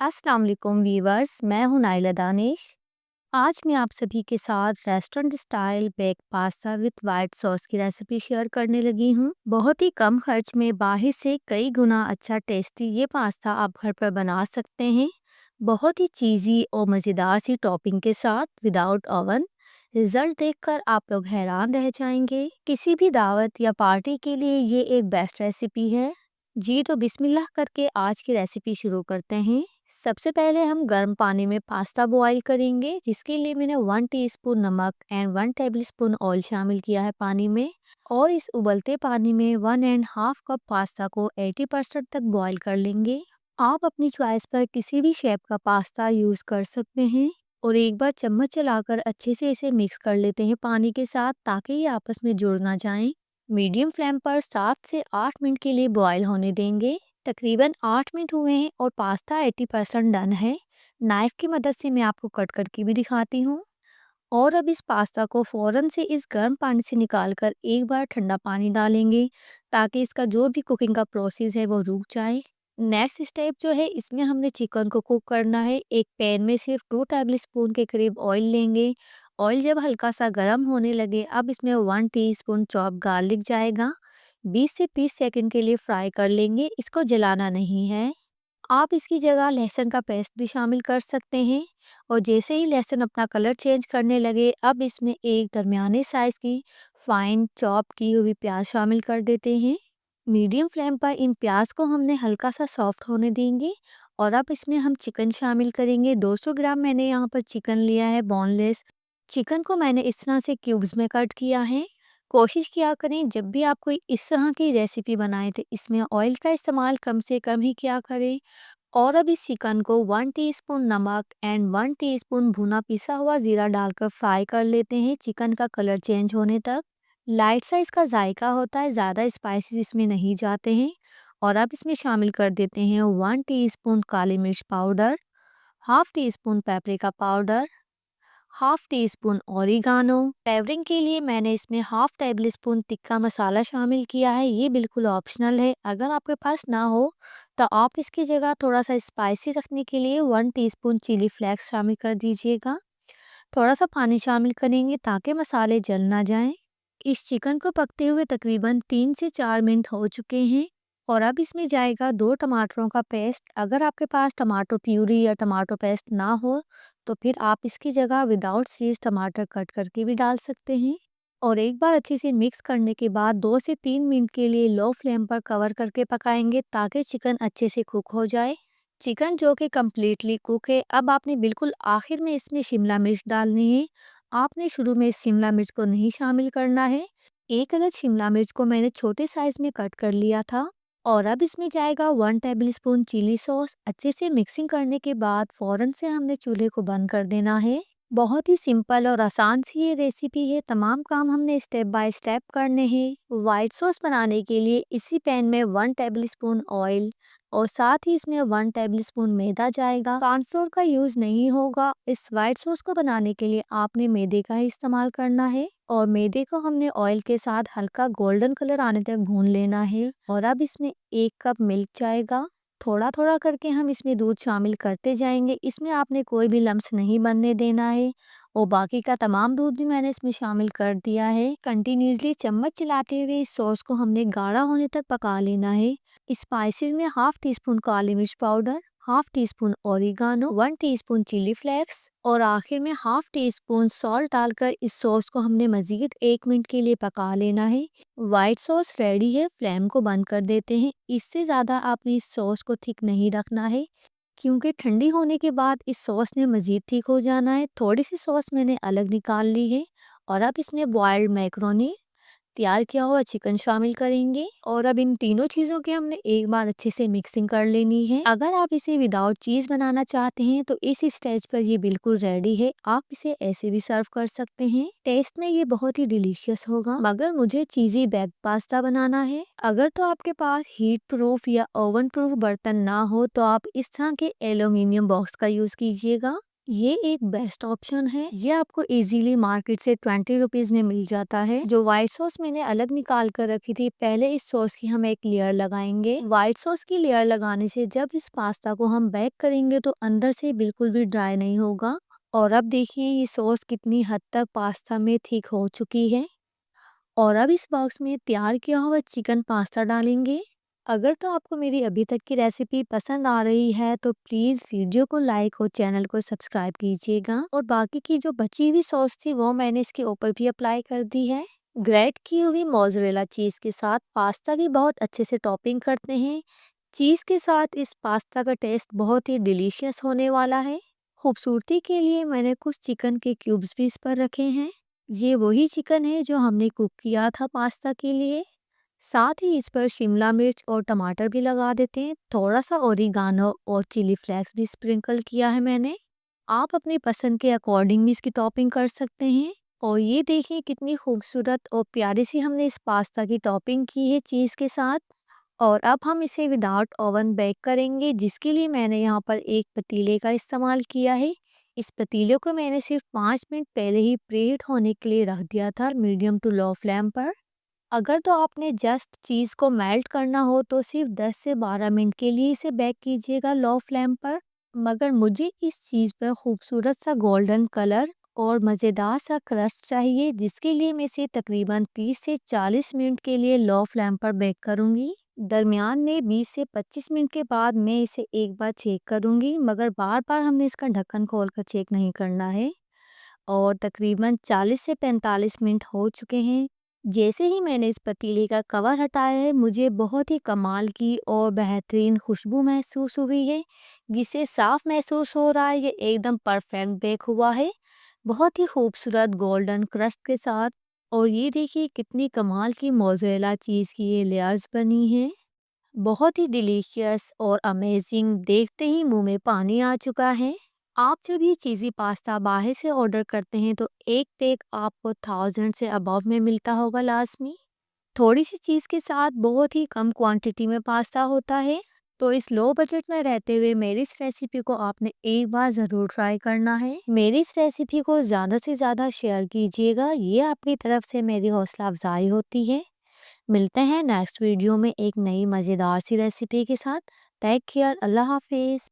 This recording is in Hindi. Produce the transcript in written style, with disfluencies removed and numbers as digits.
अस्सलाम वालेकुम वीवर्स, मैं हूं नाइला दानिश। आज मैं आप सभी के साथ restaurant style bake pasta with white sauce की रेसिपी शेयर करने लगी हूं। बहुत ही कम खर्च में बाहर से कई गुना अच्छा टेस्टी ये पास्ता आप घर पर बना सकते हैं। बहुत ही चीज़ी और मज़ेदार सी टॉपिंग के साथ विदाउट ओवन। रिजल्ट देखकर आप लोग हैरान रह जाएंगे। किसी भी दावत या पार्टी के लिए ये एक बेस्ट रेसिपी है। जी तो बिस्मिल्लाह करके आज की रेसिपी शुरू करते हैं। सबसे पहले हम गर्म पानी में पास्ता बॉईल करेंगे, जिसके लिए मैंने 1 टीस्पून नमक एंड 1 टेबलस्पून ऑयल शामिल किया है पानी में। और इस उबलते पानी में 1.5 कप पास्ता को 80% तक बॉईल कर लेंगे। आप अपनी चॉइस पर किसी भी शेप का पास्ता यूज कर सकते हैं। और एक बार चम्मच चलाकर अच्छे से इसे मिक्स कर लेते हैं पानी के साथ, ताकि ये आपस में जुड़ ना जाएं। मीडियम फ्लेम पर 7 से 8 मिनट के लिए बॉईल होने देंगे। तकरीबन 8 मिनट हुए हैं और पास्ता 80% डन है। नाइफ की मदद से मैं आपको कट करके भी दिखाती हूँ। और अब इस पास्ता को फ़ौरन से इस गर्म पानी से निकाल कर एक बार ठंडा पानी डालेंगे, ताकि इसका जो भी कुकिंग का प्रोसेस है वो रुक जाए। नेक्स्ट स्टेप जो है, इसमें हमने चिकन को कुक करना है। एक पैन में सिर्फ 2 टेबल स्पून के करीब ऑयल लेंगे। ऑयल जब हल्का सा गर्म होने लगे, अब इसमें 1 टीस्पून चॉप गार्लिक जाएगा। 20 से 30 सेकंड के लिए फ्राई कर लेंगे, इसको जलाना नहीं है। आप इसकी जगह लहसुन का पेस्ट भी शामिल कर सकते हैं। और जैसे ही लहसुन अपना कलर चेंज करने लगे, अब इसमें एक दरमियाने साइज की फाइन चॉप की हुई प्याज शामिल कर देते हैं। मीडियम फ्लेम पर इन प्याज को हमने हल्का सा सॉफ्ट होने देंगे। और अब इसमें हम चिकन शामिल करेंगे। 200 ग्राम मैंने यहाँ पर चिकन लिया है, बोनलेस। चिकन को मैंने इस तरह से क्यूब्स में कट किया है। कोशिश किया करें जब भी आप कोई इस तरह की रेसिपी बनाएं तो इसमें ऑयल का इस्तेमाल कम से कम ही किया करें। और अब इस चिकन को 1 टीस्पून नमक एंड 1 टीस्पून भुना पिसा हुआ जीरा डालकर फ्राई कर लेते हैं, चिकन का कलर चेंज होने तक। लाइट सा इसका जायका होता है, ज़्यादा स्पाइसेस इसमें नहीं जाते हैं। और अब इसमें शामिल कर देते हैं 1 टीस्पून काली मिर्च powder, half tea spoon paprika powder, half teaspoon oregano. Flavouring के लिए मैंने इसमें हाफ टेबल स्पून तिक्का मसाला शामिल किया है। ये बिल्कुल ऑप्शनल है, अगर आपके पास ना हो तो आप इसकी जगह थोड़ा सा स्पाइसी रखने के लिए 1 टीस्पून चिली फ्लेक्स शामिल कर दीजिएगा। थोड़ा सा पानी शामिल करेंगे ताकि मसाले जल ना जाएं। इस चिकन को पकते हुए तकरीबन 3 से 4 मिनट हो चुके हैं। और अब इसमें जाएगा 2 टमाटरों का पेस्ट। अगर आपके पास टमाटो प्यूरी या टमाटो पेस्ट ना हो तो फिर आप इसकी जगह विदाउट सीज टमाटर कट करके भी डाल सकते हैं। और एक बार अच्छे से मिक्स करने के बाद 2 से 3 मिनट के लिए लो फ्लेम पर कवर करके पकाएंगे, ताकि चिकन अच्छे से कुक हो जाए। चिकन जो कि कम्प्लीटली कुक है, अब आपने बिल्कुल आखिर में इसमें शिमला मिर्च डालनी है। आपने शुरू में इस शिमला मिर्च को नहीं शामिल करना है। एक अदद शिमला मिर्च को मैंने छोटे साइज में कट कर लिया था। और अब इसमें जाएगा 1 टेबलस्पून चिली सॉस। अच्छे से मिक्सिंग करने के बाद फौरन से हमने चूल्हे को बंद कर देना है। बहुत ही सिंपल और आसान सी ये रेसिपी है। तमाम काम हमने स्टेप बाय स्टेप करने हैं। व्हाइट सॉस बनाने के लिए इसी पैन में 1 टेबलस्पून ऑयल और साथ ही इसमें 1 टेबलस्पून मैदा जाएगा। कॉर्नफ्लोर का यूज नहीं होगा। इस व्हाइट सॉस को बनाने के लिए आपने मैदे का ही इस्तेमाल करना है। और मैदे को हमने ऑयल के साथ हल्का गोल्डन कलर आने तक भून लेना है। और अब इसमें 1 कप मिल्क जाएगा। थोड़ा थोड़ा करके हम इसमें दूध शामिल करते जाएंगे। इसमें आपने कोई भी लम्स नहीं बनने देना है। और बाकी का तमाम दूध भी मैंने इसमें शामिल कर दिया है। कंटिन्यूसली चम्मच चलाते हुए इस सॉस को हमने गाढ़ा होने तक पका लेना है। स्पाइसेस में हाफ टी स्पून काली मिर्च powder, half teaspoon oregano, 1 teaspoon chili flakes और आखिर में हाफ टी स्पून सॉल्ट डालकर इस सॉस को हमने मजीद 1 मिनट के लिए पका लेना है। व्हाइट सॉस रेडी है, फ्लेम को बंद कर देते हैं। इससे ज़्यादा आपने इस सॉस को थिक नहीं रखना है, क्योंकि ठंडी होने के बाद इस सॉस ने मजीद ठीक हो जाना है। थोड़ी सी सॉस मैंने अलग निकाल ली है। और अब इसमें बॉइल्ड मैक्रोनी, तैयार किया हुआ चिकन शामिल करेंगे। और अब इन तीनों चीज़ों की हमने एक बार अच्छे से मिक्सिंग कर लेनी है। अगर आप इसे विदाउट चीज़ बनाना चाहते हैं तो इस स्टेज पर ये बिल्कुल रेडी है। आप इसे ऐसे भी सर्व कर सकते हैं। टेस्ट में ये बहुत ही डिलीशियस होगा। मगर मुझे चीज़ी बेक पास्ता बनाना है। अगर तो आपके पास हीट प्रूफ या ओवन प्रूफ बर्तन ना हो तो आप इस तरह के एल्यूमिनियम बॉक्स का यूज़ कीजिएगा। ये एक बेस्ट ऑप्शन है। ये आपको इजीली मार्केट से 20 रुपीज में मिल जाता है। जो व्हाइट सॉस मैंने अलग निकाल कर रखी थी, पहले इस सॉस की हम एक लेयर लगाएंगे। व्हाइट सॉस की लेयर लगाने से जब इस पास्ता को हम बेक करेंगे तो अंदर से बिल्कुल भी ड्राई नहीं होगा। और अब देखिए ये सॉस कितनी हद तक पास्ता में थिक हो चुकी है। और अब इस बॉक्स में तैयार किया हुआ चिकन पास्ता डालेंगे। अगर तो आपको मेरी अभी तक की रेसिपी पसंद आ रही है तो प्लीज़ वीडियो को लाइक और चैनल को सब्सक्राइब कीजिएगा। और बाकी की जो बची हुई सॉस थी वो मैंने इसके ऊपर भी अप्लाई कर दी है। ग्रेट की हुई मोज़रेला चीज़ के साथ पास्ता की बहुत अच्छे से टॉपिंग करते हैं। चीज़ के साथ इस पास्ता का टेस्ट बहुत ही डिलीशियस होने वाला है। खूबसूरती के लिए मैंने कुछ चिकन के क्यूब्स भी इस पर रखे हैं। ये वही चिकन है जो हमने कुक किया था पास्ता के लिए। साथ ही इस पर शिमला मिर्च और टमाटर भी लगा देते हैं। थोड़ा सा ओरिगानो और चिली फ्लेक्स भी स्प्रिंकल किया है मैंने। आप अपनी पसंद के अकॉर्डिंग भी इसकी टॉपिंग कर सकते हैं। और ये देखिए कितनी खूबसूरत और प्यारी सी हमने इस पास्ता की टॉपिंग की है चीज़ के साथ। और अब हम इसे विदाउट ओवन बेक करेंगे, जिसके लिए मैंने यहाँ पर एक पतीले का इस्तेमाल किया है। इस पतीले को मैंने सिर्फ 5 मिनट पहले ही प्रीहीट होने के लिए रख दिया था मीडियम टू लो फ्लेम पर। अगर तो आपने जस्ट चीज़ को मेल्ट करना हो तो सिर्फ 10 से 12 मिनट के लिए इसे बेक कीजिएगा लो फ्लेम पर। मगर मुझे इस चीज़ पर खूबसूरत सा गोल्डन कलर और मज़ेदार सा क्रस्ट चाहिए, जिसके लिए मैं इसे तकरीबन 30 से 40 मिनट के लिए लो फ्लेम पर बेक करूंगी। दरमियान में 20 से 25 मिनट के बाद मैं इसे एक बार चेक करूंगी, मगर बार बार हमने इसका ढक्कन खोल कर चेक नहीं करना है। और तकरीबन 40 से 45 मिनट हो चुके हैं। जैसे ही मैंने इस पतीले का कवर हटाया है, मुझे बहुत ही कमाल की और बेहतरीन खुशबू महसूस हुई है, जिससे साफ महसूस हो रहा है ये एकदम परफेक्ट बेक हुआ है, बहुत ही खूबसूरत गोल्डन क्रस्ट के साथ। और ये देखिए कितनी कमाल की मोज़रेला चीज़ की ये लेयर्स बनी हैं। बहुत ही डिलीशियस और अमेजिंग, देखते ही मुंह में पानी आ चुका है। आप जब ये चीज़ी पास्ता बाहर से ऑर्डर करते हैं तो एक पैक आपको 1000 से अबव में मिलता होगा लास्ट में। थोड़ी सी चीज़ के साथ बहुत ही कम क्वांटिटी में पास्ता होता है। तो इस लो बजट में रहते हुए मेरी इस रेसिपी को आपने एक बार ज़रूर ट्राई करना है। मेरी इस रेसिपी को ज़्यादा से ज़्यादा शेयर कीजिएगा, ये आपकी तरफ से मेरी हौसला अफजाई होती है। मिलते हैं नेक्स्ट वीडियो में एक नई मज़ेदार सी रेसिपी के साथ। टेक केयर, अल्लाह हाफिज़।